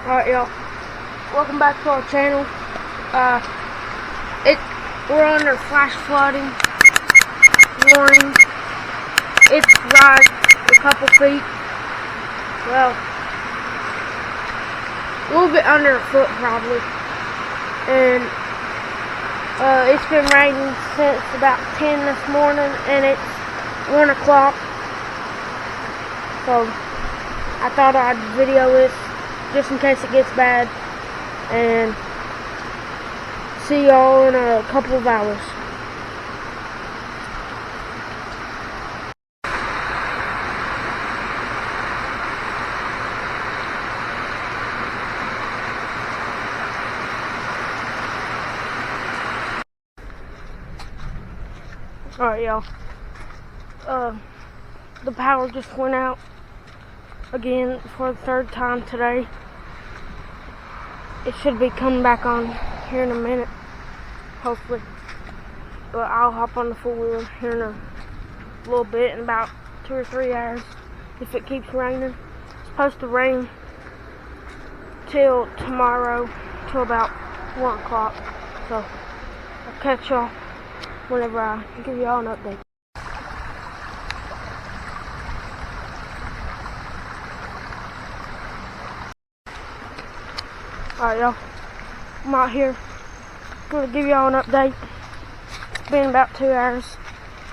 Alright, y'all. Welcome back to our channel. We're under flash flooding warning. It's rising a couple feet. Well, a little bit under a foot probably. And it's been raining since about 10 this morning, and it's 1 o'clock. So I thought I'd video this just in case it gets bad, and see y'all in a couple of hours. Alright, y'all. The power just went out again for the third time today. It should be coming back on here in a minute, hopefully. But I'll hop on the four-wheeler here in a little bit, in about 2 or 3 hours, if it keeps raining. It's supposed to rain till tomorrow, till about 1 o'clock. So I'll catch y'all whenever I give y'all an update. Alright, y'all, I'm out here. I'm gonna give y'all an update. It's been about 2 hours,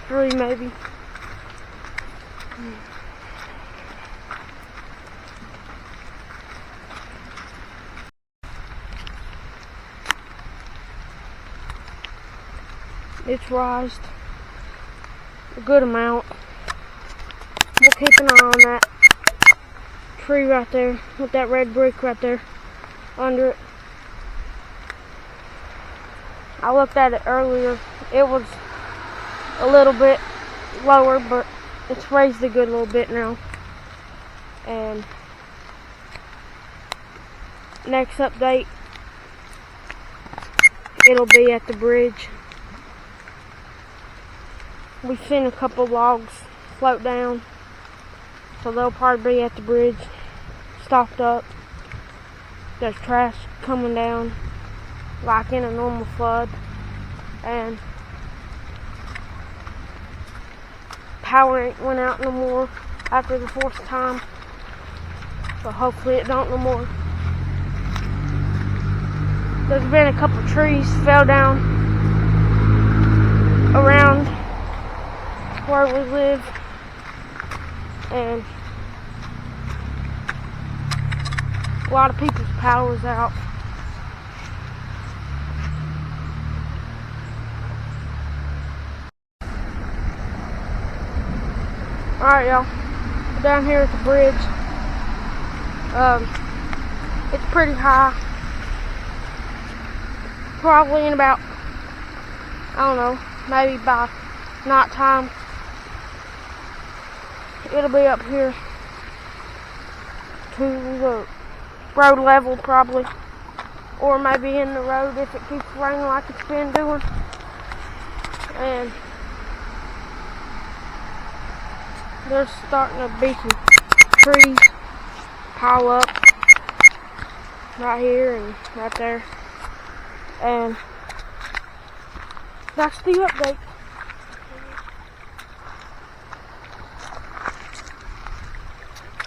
3 maybe. It's rised a good amount. We'll keep an eye on that tree right there with that red brick right there under it. I looked at it earlier. It was a little bit lower, but it's raised a good little bit now. And next update, it'll be at the bridge. We've seen a couple logs float down, so they'll probably be at the bridge, stopped up. There's trash coming down like in a normal flood, and power ain't went out no more after the 4th time, so hopefully it don't no more. There's been a couple trees fell down around where we live, and a lot of people's power's out. Alright, y'all. We're down here at the bridge. It's pretty high. Probably in about, I don't know, maybe by night time, it'll be up here to the road level probably, or maybe in the road if it keeps raining like it's been doing. And there's starting to be some trees pile up right here and right there, and that's the update.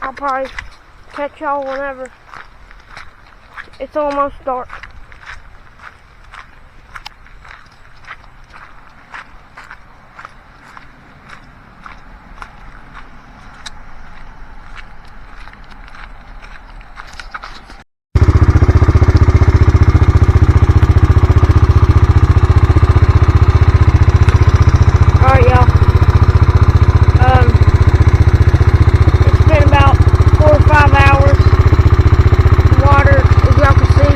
I'll probably catch y'all whenever it's almost dark. Alright, y'all. It's been about 4 or 5 hours. Water, as y'all can see,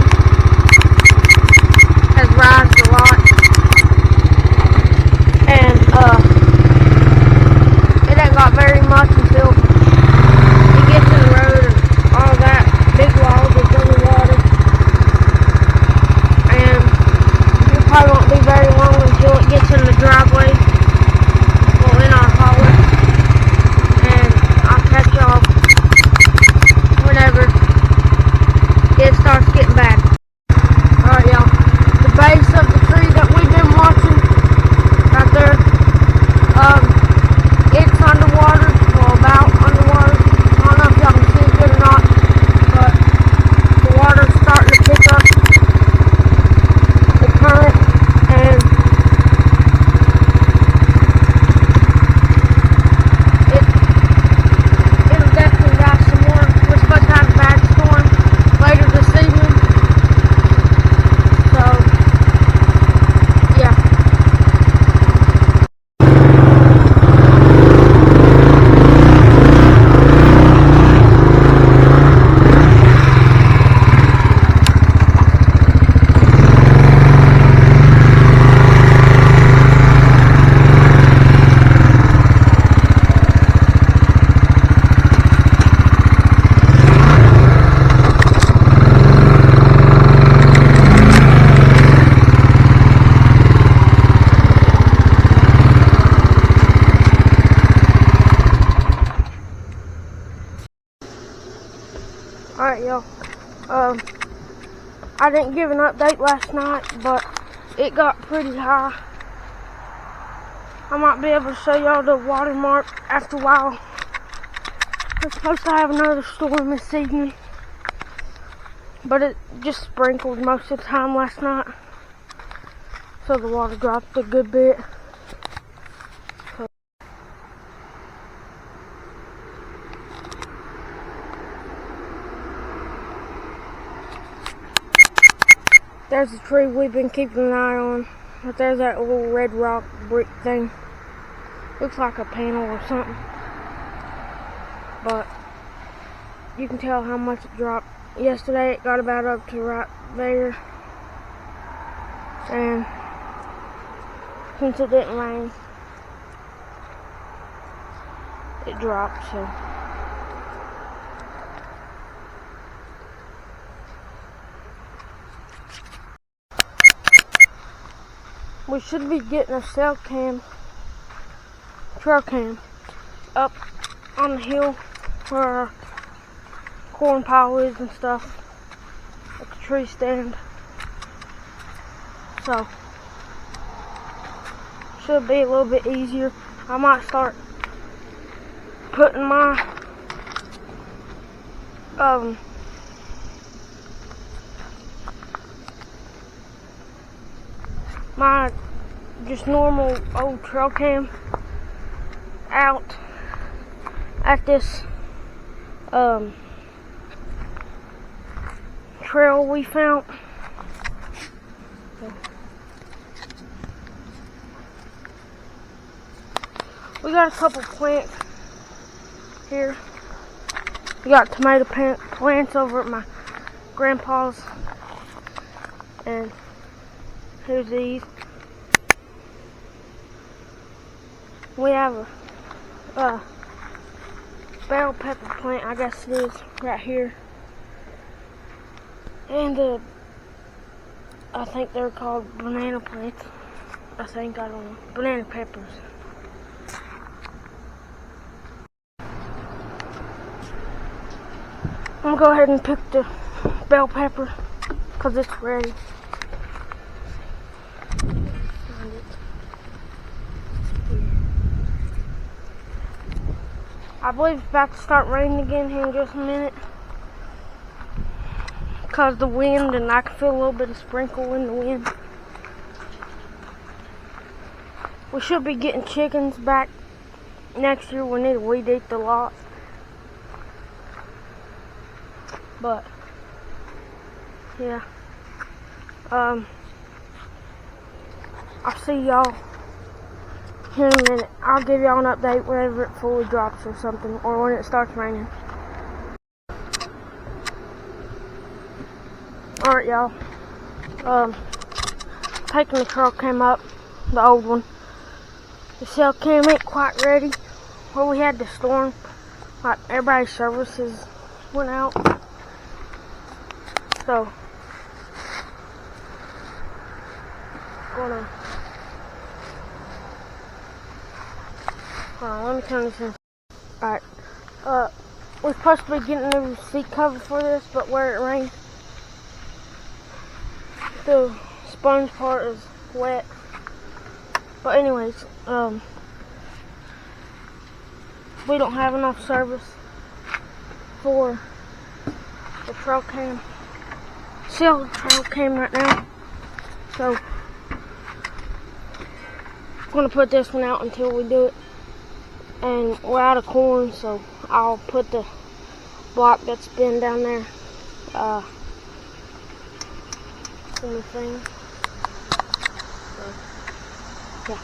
Alright, y'all. I didn't give an update last night, but it got pretty high. I might be able to show y'all the watermark after a while. We're supposed to have another storm this evening, but it just sprinkled most of the time last night, so the water dropped a good bit. There's a tree we've been keeping an eye on, but there's that little red rock brick thing. Looks like a panel or something, but you can tell how much it dropped. Yesterday it got about up to right there, and since it didn't rain, it dropped. So we should be getting a trail cam up on the hill where our corn pile is and stuff, at the tree stand. So should be a little bit easier. I might start putting my just normal old trail cam out at this trail we found. We got a couple plants here. We got tomato plants over at my grandpa's, and here's these. We have a bell pepper plant, I guess it is, right here. And I think they're called banana plants. I don't know. Banana peppers. I'm gonna go ahead and pick the bell pepper because it's ready. I believe it's about to start raining again here in just a minute because the wind, and I can feel a little bit of sprinkle in the wind. We should be getting chickens back next year. We need to weed eat the lot. But yeah, I'll see y'all here in a minute. I'll give y'all an update whenever it fully drops or something, or when it starts raining. Alright, y'all. Taking the trail cam up, the old one. The cell cam ain't quite ready. Where we had the storm, like everybody's services went out. So hold on, let me turn this in. Alright. We're supposed to be getting a new seat cover for this, but where it rained, the sponge part is wet. But anyways, we don't have enough service for the trail cam. Sell the trail cam right now. So I'm gonna put this one out until we do it. And we're out of corn, so I'll put the block that's been down there in the thing. So, yeah.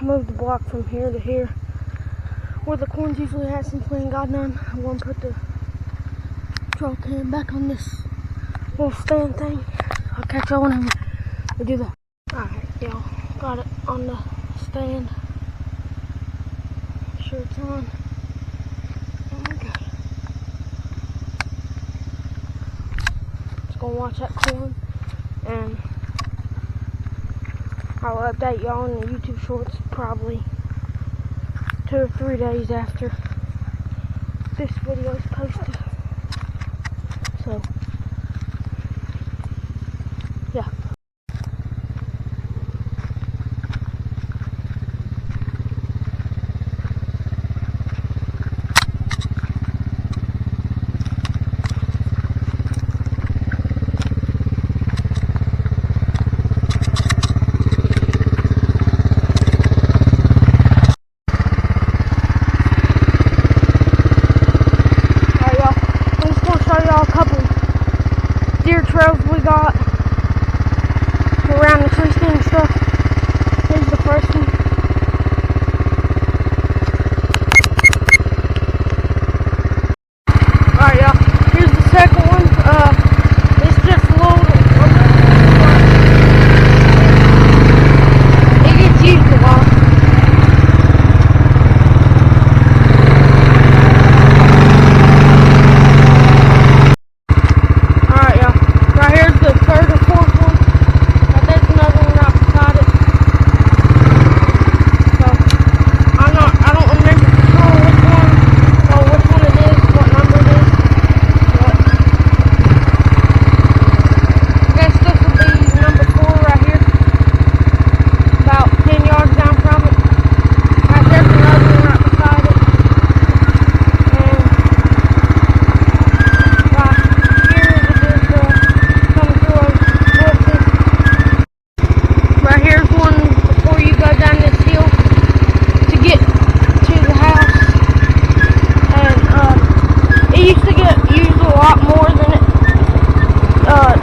moved the block from here to here, where the corn's usually at since we ain't got none. I'm gonna put the trail can back on this little stand thing. I'll catch y'all when we do that. Alright, y'all, got it on the stand. Make sure it's on. Oh my god. Just gonna watch that corn, and I'll update y'all in the YouTube shorts probably 2 or 3 days after this video is posted. So, yeah. Deer trails we got around the tree stand and stuff. Here's the first one. Alright, y'all. Here's the second one. It's just a little. It gets used a lot.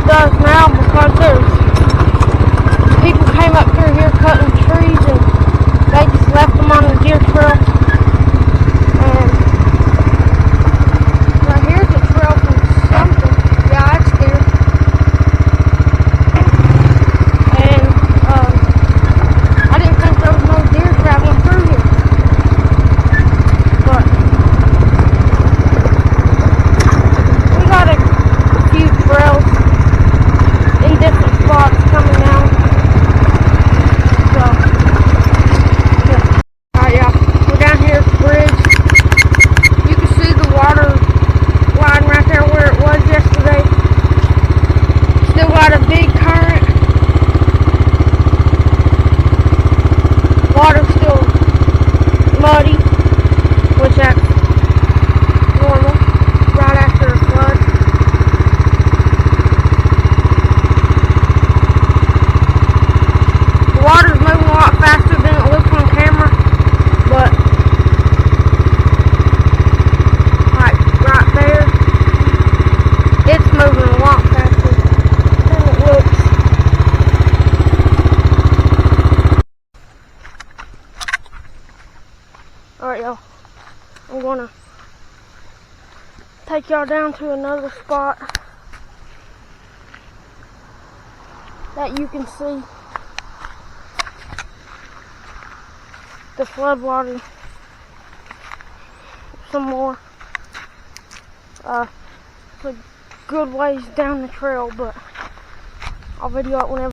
Does now because there's people came up through here cutting trees and they just left them on the deer trail. And right here's a trail from something. Yeah, it's deer. And I didn't think there was no deer traveling through here. But we got a few trails in different spots coming out. So, yeah. Alright, y'all. We're down here at the bridge. You can see the water line right there where it was yesterday. Still got a big current. Water's still muddy, which that's normal right after a flood. The water's moving a lot faster than it looks on camera, but like right there, it's moving a lot faster than it looks. Alright, y'all, I'm gonna take y'all down to another spot that you can see the floodwater some more. It's a good ways down the trail, but I'll video it whenever.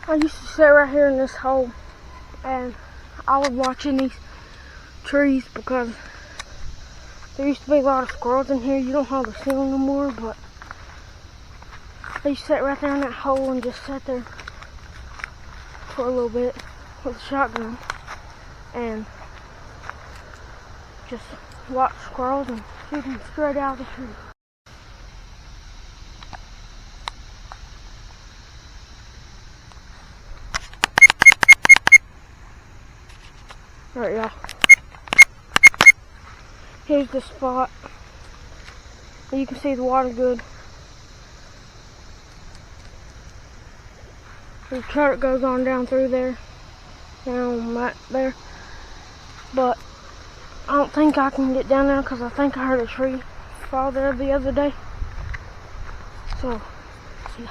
I used to sit right here in this hole and I was watching these trees because there used to be a lot of squirrels in here. You don't hardly see them no more, but they used to sit right there in that hole and just sit there for a little bit with a shotgun and just watch squirrels and shoot them straight out of the tree. Alright, y'all. Here's the spot. You can see the water good. The chart goes on down through there. Down right there. But I don't think I can get down there because I think I heard a tree fall there the other day. So, yeah.